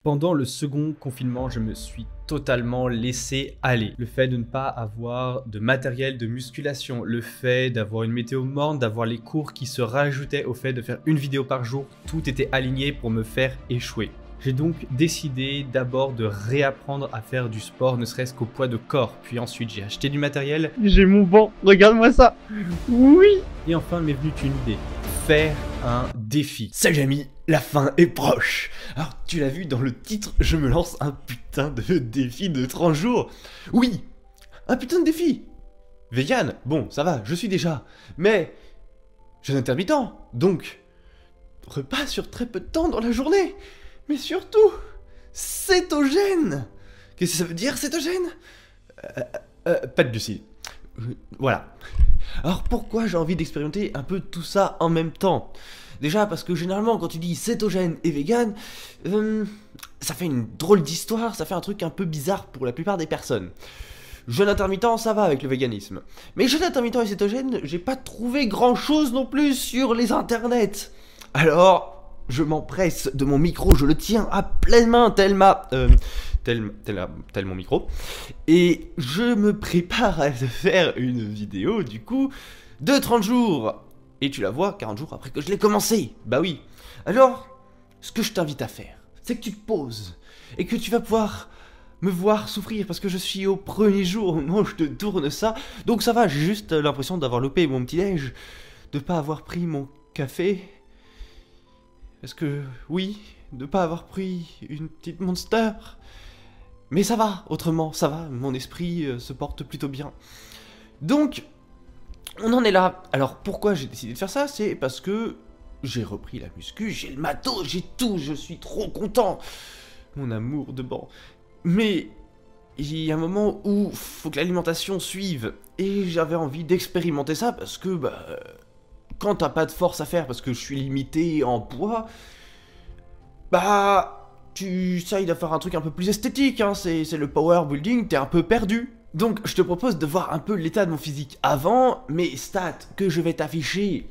Pendant le second confinement, je me suis totalement laissé aller. Le fait de ne pas avoir de matériel de musculation, le fait d'avoir une météo morne, d'avoir les cours qui se rajoutaient au fait de faire une vidéo par jour, tout était aligné pour me faire échouer. J'ai donc décidé d'abord de réapprendre à faire du sport, ne serait-ce qu'au poids de corps. Puis ensuite, j'ai acheté du matériel. J'ai mon banc, regarde-moi ça. Oui. Et enfin, m'est venue une idée. Faire un défi. Salut amis, la fin est proche. Alors, tu l'as vu dans le titre, je me lance un putain de défi de 30 jours. Oui, un putain de défi. Vegan, bon, ça va, je suis déjà. Mais, jeûne intermittent, donc, repas sur très peu de temps dans la journée. Mais surtout, cétogène. Qu'est-ce que ça veut dire, cétogène? Pas de glucides. Voilà. Alors pourquoi j'ai envie d'expérimenter un peu tout ça en même temps? Déjà parce que généralement quand tu dis cétogène et vegan, ça fait une drôle d'histoire, ça fait un truc un peu bizarre pour la plupart des personnes. Jeûne intermittent, ça va avec le véganisme. Mais jeûne intermittent et cétogène, j'ai pas trouvé grand chose non plus sur les internets. Alors, je m'empresse de mon micro, je le tiens à pleine main, tel mon micro. Et je me prépare à faire une vidéo, du coup, de 30 jours. Et tu la vois 40 jours après que je l'ai commencé. Bah oui. Alors, ce que je t'invite à faire, c'est que tu te poses et que tu vas pouvoir me voir souffrir parce que je suis au premier jour au moment où je te tourne ça. Donc ça va, j'ai juste l'impression d'avoir loupé mon petit-déj, de pas avoir pris mon café. Parce que, oui, de pas avoir pris une petite Monster. Mais ça va, autrement, ça va, mon esprit se porte plutôt bien. Donc, on en est là. Alors, pourquoi j'ai décidé de faire ça? C'est parce que j'ai repris la muscu, j'ai le matos, j'ai tout, je suis trop content. Mon amour de banc. Mais, il y a un moment où faut que l'alimentation suive. Et j'avais envie d'expérimenter ça parce que, quand t'as pas de force à faire parce que je suis limité en poids, tu essayes de faire un truc un peu plus esthétique, hein, c'est le power building, t'es un peu perdu. Donc je te propose de voir un peu l'état de mon physique avant, mes stats que je vais t'afficher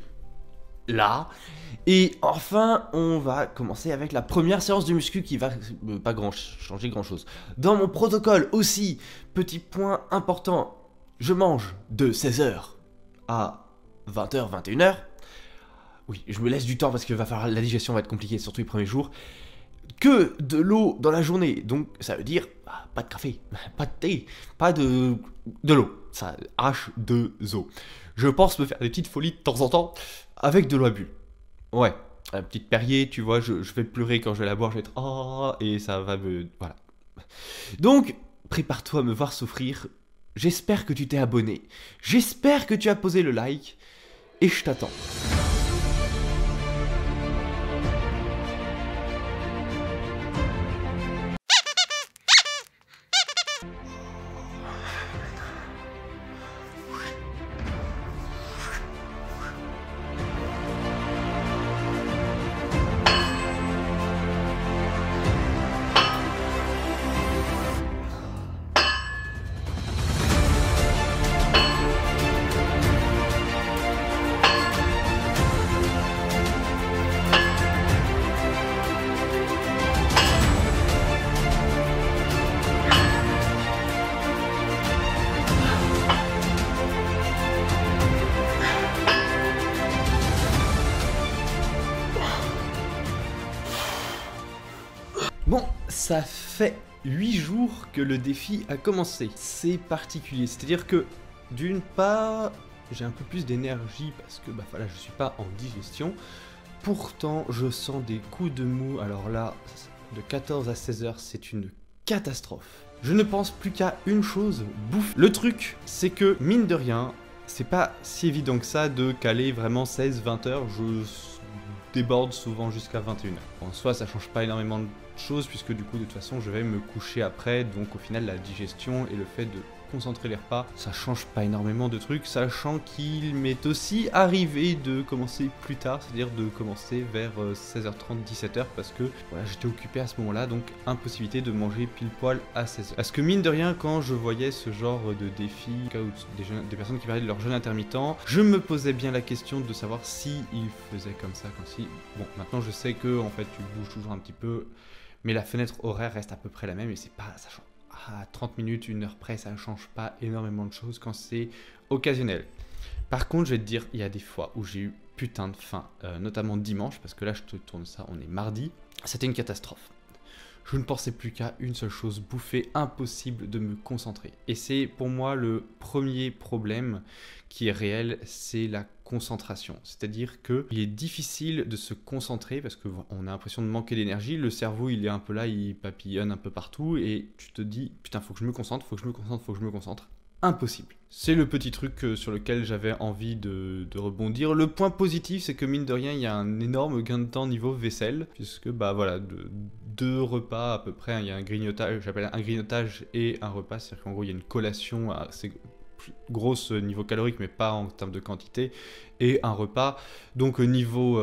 là. Et enfin, on va commencer avec la première séance de muscu qui va changer grand chose. Dans mon protocole aussi, petit point important, je mange de 16h à 20h, 21h. Oui, je me laisse du temps parce que la digestion va être compliquée, surtout les premiers jours. Que de l'eau dans la journée, donc ça veut dire pas de café, pas de thé, pas de l'eau, ça H2O. Je pense me faire des petites folies de temps en temps avec de l'eau à bulles. Ouais, un petit Perrier, tu vois, je vais pleurer quand je vais la boire, je vais être et ça va me... Voilà. Donc, prépare-toi à me voir souffrir. J'espère que tu t'es abonné, j'espère que tu as posé le like, et je t'attends. Bon, ça fait 8 jours que le défi a commencé. C'est particulier, c'est-à-dire que d'une part, j'ai un peu plus d'énergie parce que voilà, je suis pas en digestion. Pourtant, je sens des coups de mou. Alors là, de 14 à 16 heures, c'est une catastrophe. Je ne pense plus qu'à une chose, bouffe. Le truc, c'est que mine de rien, c'est pas si évident que ça de caler vraiment 16-20 heures. Je déborde souvent jusqu'à 21h. En soi, ça change pas énormément de choses puisque du coup de toute façon je vais me coucher après, donc au final la digestion et le fait de concentrer les repas, ça change pas énormément de trucs, sachant qu'il m'est aussi arrivé de commencer plus tard, c'est-à-dire de commencer vers 16h30, 17h parce que voilà, j'étais occupé à ce moment-là, donc impossibilité de manger pile poil à 16h. Parce que mine de rien, quand je voyais ce genre de défi, des personnes qui parlaient de leur jeûne intermittent, je me posais bien la question de savoir si ils faisaient comme ça, comme si... Bon, maintenant je sais que en fait tu bouges toujours un petit peu, Mais la fenêtre horaire reste à peu près la même et c'est pas, ça change. À 30 minutes, 1 heure près, ça ne change pas énormément de choses quand c'est occasionnel. Par contre, je vais te dire, il y a des fois où j'ai eu putain de faim, notamment dimanche, parce que là je te tourne ça, on est mardi, c'était une catastrophe. Je ne pensais plus qu'à une seule chose, bouffer, impossible de me concentrer. Et c'est pour moi le premier problème qui est réel, c'est la concentration. C'est-à-dire qu'il est difficile de se concentrer parce qu'on a l'impression de manquer d'énergie, le cerveau il est un peu là, il papillonne un peu partout et tu te dis putain faut que je me concentre, faut que je me concentre, faut que je me concentre. Impossible. C'est le petit truc sur lequel j'avais envie de rebondir. Le point positif, c'est que mine de rien, il y a un énorme gain de temps niveau vaisselle, puisque bah voilà, deux repas à peu près, il y a un grignotage, j'appelle un grignotage et un repas, c'est-à-dire qu'en gros il y a une collation assez grosse niveau calorique, mais pas en termes de quantité, et un repas. Donc niveau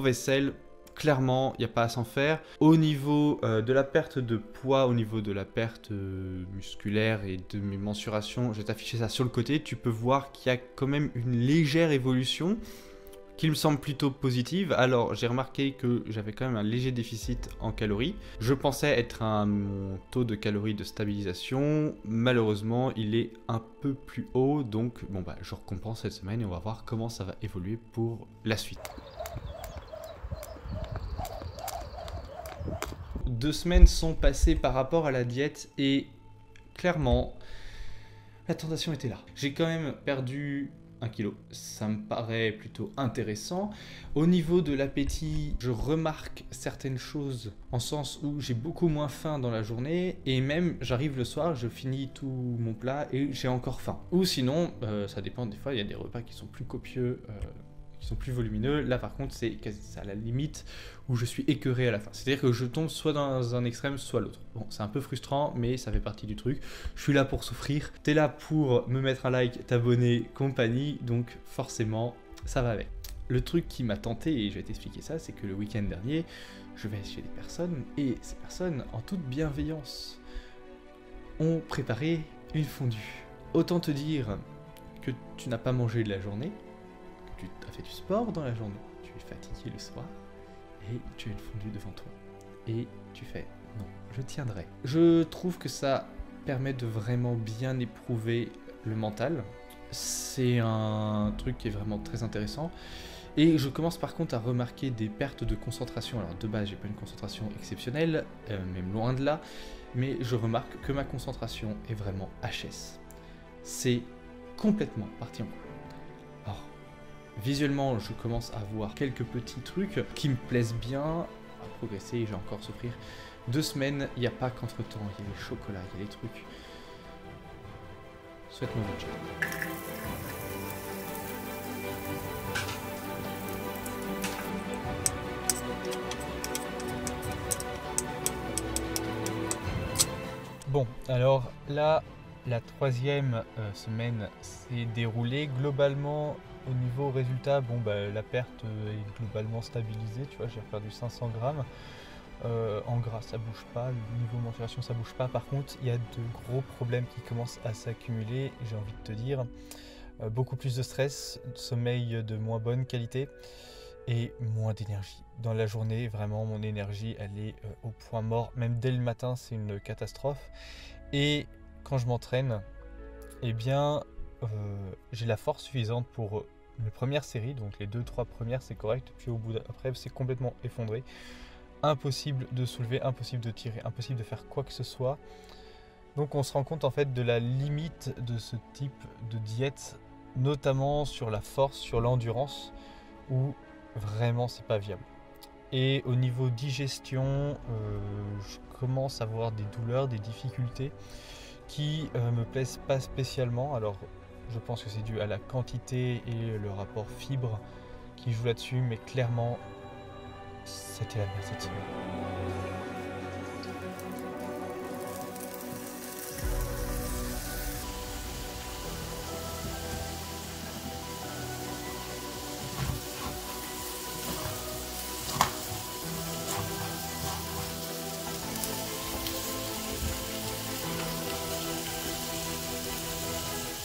vaisselle, clairement, il n'y a pas à s'en faire. Au niveau de la perte de poids, au niveau de la perte musculaire et de mes mensurations, je vais t'afficher ça sur le côté. Tu peux voir qu'il y a quand même une légère évolution qui me semble plutôt positive. Alors, j'ai remarqué que j'avais quand même un léger déficit en calories. Je pensais être à mon taux de calories de stabilisation. Malheureusement, il est un peu plus haut. Donc, bon, bah, je recompense cette semaine et on va voir comment ça va évoluer pour la suite. 2 semaines sont passées par rapport à la diète et clairement, la tentation était là. J'ai quand même perdu 1 kg, ça me paraît plutôt intéressant. Au niveau de l'appétit, je remarque certaines choses en sens où j'ai beaucoup moins faim dans la journée et même j'arrive le soir, je finis tout mon plat et j'ai encore faim. Ou sinon, ça dépend, des fois il y a des repas qui sont plus copieux, qui sont plus volumineux. Là par contre c'est à la limite où je suis écœuré à la fin. C'est-à-dire que je tombe soit dans un extrême soit l'autre. Bon, c'est un peu frustrant mais ça fait partie du truc. Je suis là pour souffrir, t'es là pour me mettre un like, t'abonner, compagnie, donc forcément ça va avec. Le truc qui m'a tenté, et je vais t'expliquer ça, c'est que le week-end dernier, je vais chez des personnes et ces personnes, en toute bienveillance, ont préparé une fondue. Autant te dire que tu n'as pas mangé de la journée, tu as fait du sport dans la journée, tu es fatigué le soir, et tu as une fondue devant toi. Et tu fais, non, je tiendrai. Je trouve que ça permet de vraiment bien éprouver le mental. C'est un truc qui est vraiment très intéressant. Et je commence par contre à remarquer des pertes de concentration. Alors de base, j'ai pas une concentration exceptionnelle, même loin de là, mais je remarque que ma concentration est vraiment HS. C'est complètement parti en couille. Alors, visuellement, je commence à voir quelques petits trucs qui me plaisent bien, à progresser et je vais encore souffrir. 2 semaines, il n'y a pas qu'entre-temps, il y a les chocolats, il y a les trucs. Souhaite-moi bonne chance. Bon, alors là, la 3e semaine s'est déroulée. Globalement, au niveau résultat, bon, bah, la perte est globalement stabilisée. Tu vois, j'ai perdu 500 grammes. En gras, ça bouge pas. Le niveau mensuration, ça bouge pas. Par contre, il y a de gros problèmes qui commencent à s'accumuler. J'ai envie de te dire, beaucoup plus de stress, sommeil de moins bonne qualité et moins d'énergie. Dans la journée, vraiment, mon énergie, elle est au point mort. Même dès le matin, c'est une catastrophe. Et quand je m'entraîne, eh bien, j'ai la force suffisante pour mes premières séries. Donc les 2-3 premières, c'est correct. Puis au bout d'après, c'est complètement effondré. Impossible de soulever, impossible de tirer, impossible de faire quoi que ce soit. Donc on se rend compte en fait de la limite de ce type de diète, notamment sur la force, sur l'endurance, où vraiment c'est pas viable. Et au niveau digestion, je commence à avoir des douleurs, des difficultés qui me plaisent pas spécialement. Alors je pense que c'est dû à la quantité et le rapport fibre qui joue là-dessus, mais clairement c'était la merde cette semaine.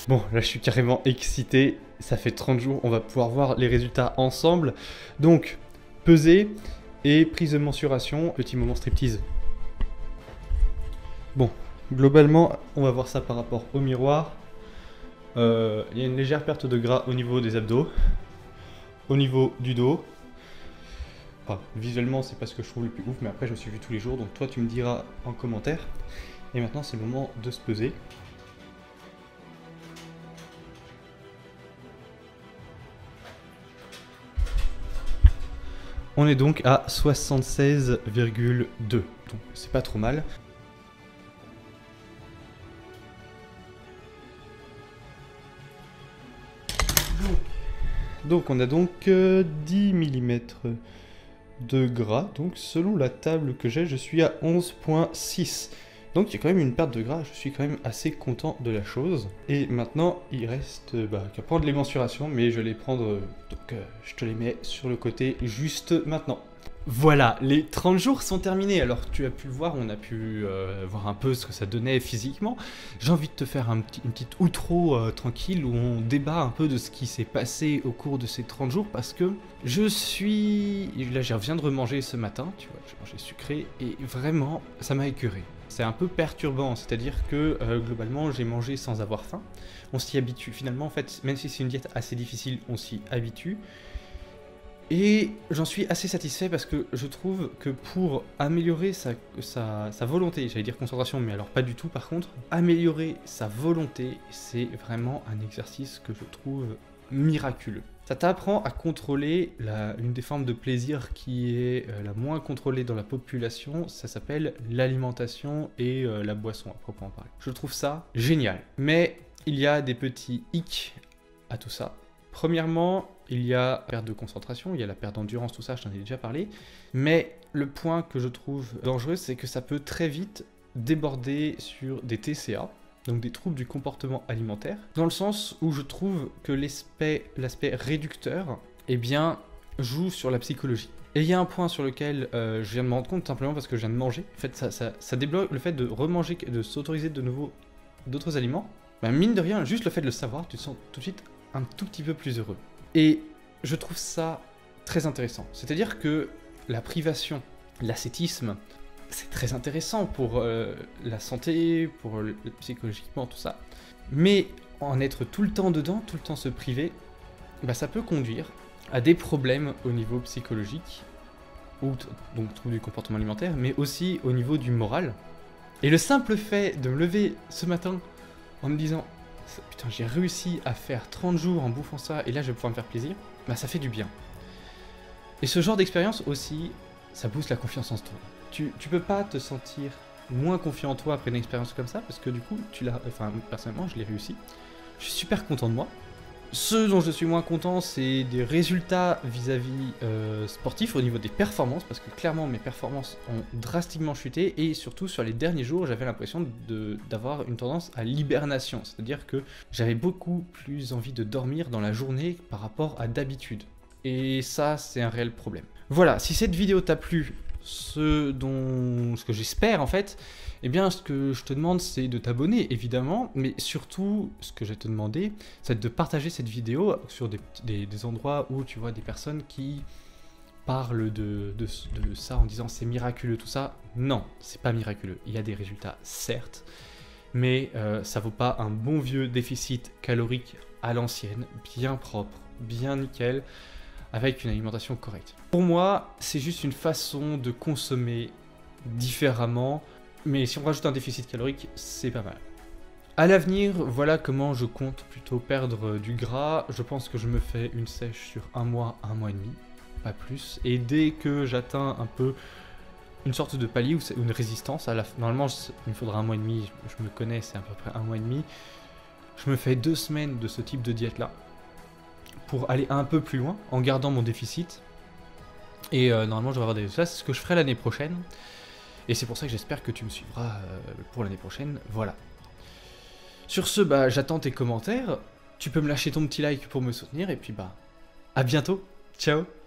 Bon, là je suis carrément excité, ça fait 30 jours, on va pouvoir voir les résultats ensemble. Donc, peser, Et prise de mensuration, petit moment striptease. Bon, globalement, on va voir ça par rapport au miroir. Il y a une légère perte de gras au niveau des abdos, au niveau du dos. Enfin, visuellement, c'est pas ce que je trouve le plus ouf, mais après, je me suis vu tous les jours, donc toi, tu me diras en commentaire. Et maintenant, c'est le moment de se peser. On est donc à 76,2, donc c'est pas trop mal. Donc on a donc 10 mm de gras, donc selon la table que j'ai, je suis à 11,6. Donc il y a quand même une perte de gras, je suis quand même assez content de la chose. Et maintenant, il reste qu'à prendre les mensurations, mais je vais les prendre, donc je te les mets sur le côté juste maintenant. Voilà, les 30 jours sont terminés. Alors tu as pu le voir, on a pu voir un peu ce que ça donnait physiquement. J'ai envie de te faire une petite outro tranquille où on débat un peu de ce qui s'est passé au cours de ces 30 jours parce que là je viens de remanger ce matin, tu vois, j'ai mangé sucré et vraiment ça m'a écœuré. C'est un peu perturbant, c'est-à-dire que globalement j'ai mangé sans avoir faim. On s'y habitue finalement en fait, même si c'est une diète assez difficile, on s'y habitue. Et j'en suis assez satisfait parce que je trouve que pour améliorer sa volonté, j'allais dire concentration, mais alors pas du tout par contre, améliorer sa volonté, c'est vraiment un exercice que je trouve miraculeux. Ça t'apprend à contrôler une des formes de plaisir qui est la moins contrôlée dans la population, ça s'appelle l'alimentation et la boisson à proprement parler. Je trouve ça génial, mais il y a des petits hicks à tout ça. Premièrement, il y a la perte de concentration, il y a la perte d'endurance, tout ça, je t'en ai déjà parlé. Mais le point que je trouve dangereux, c'est que ça peut très vite déborder sur des TCA, donc des troubles du comportement alimentaire, dans le sens où je trouve que l'aspect réducteur, eh bien, joue sur la psychologie. Et il y a un point sur lequel je viens de me rendre compte, simplement parce que je viens de manger. En fait, ça débloque le fait de remanger, de s'autoriser de nouveau d'autres aliments. Ben, mine de rien, juste le fait de le savoir, tu te sens tout de suite un tout petit peu plus heureux. Et je trouve ça très intéressant. C'est-à-dire que la privation, l'ascétisme, c'est très intéressant pour la santé, pour psychologiquement, tout ça. Mais en être tout le temps dedans, tout le temps se priver, bah, ça peut conduire à des problèmes au niveau psychologique, ou donc trouble du comportement alimentaire, mais aussi au niveau du moral. Et le simple fait de me lever ce matin en me disant « Putain, j'ai réussi à faire 30 jours en bouffant ça, et là je vais pouvoir me faire plaisir », bah ça fait du bien. Et ce genre d'expérience aussi, ça booste la confiance en toi. Tu peux pas te sentir moins confiant en toi après une expérience comme ça, parce que du coup, personnellement, je l'ai réussi. Je suis super content de moi. Ce dont je suis moins content, c'est des résultats vis-à-vis sportifs au niveau des performances, parce que clairement mes performances ont drastiquement chuté, et surtout sur les derniers jours, j'avais l'impression d'avoir une tendance à l'hibernation, c'est-à-dire que j'avais beaucoup plus envie de dormir dans la journée par rapport à d'habitude. Et ça, c'est un réel problème. Voilà, si cette vidéo t'a plu, ce que j'espère en fait, eh bien ce que je te demande c'est de t'abonner évidemment, mais surtout ce que je vais te demander c'est de partager cette vidéo sur des endroits où tu vois des personnes qui parlent de ça en disant c'est miraculeux tout ça. Non, c'est pas miraculeux, il y a des résultats certes, mais ça vaut pas un bon vieux déficit calorique à l'ancienne, bien propre, bien nickel, avec une alimentation correcte. Pour moi, c'est juste une façon de consommer différemment, mais si on rajoute un déficit calorique, c'est pas mal. À l'avenir, voilà comment je compte plutôt perdre du gras. Je pense que je me fais une sèche sur un mois et demi, pas plus. Et dès que j'atteins un peu une sorte de palier ou une résistance, normalement il me faudra 1 mois et demi, je me connais, c'est à peu près 1 mois et demi. Je me fais 2 semaines de ce type de diète là, pour aller un peu plus loin, en gardant mon déficit. Et normalement, je vais avoir des résultats, c'est ce que je ferai l'année prochaine. Et c'est pour ça que j'espère que tu me suivras pour l'année prochaine, voilà. Sur ce, bah, j'attends tes commentaires. Tu peux me lâcher ton petit like pour me soutenir, et puis bah, à bientôt. Ciao.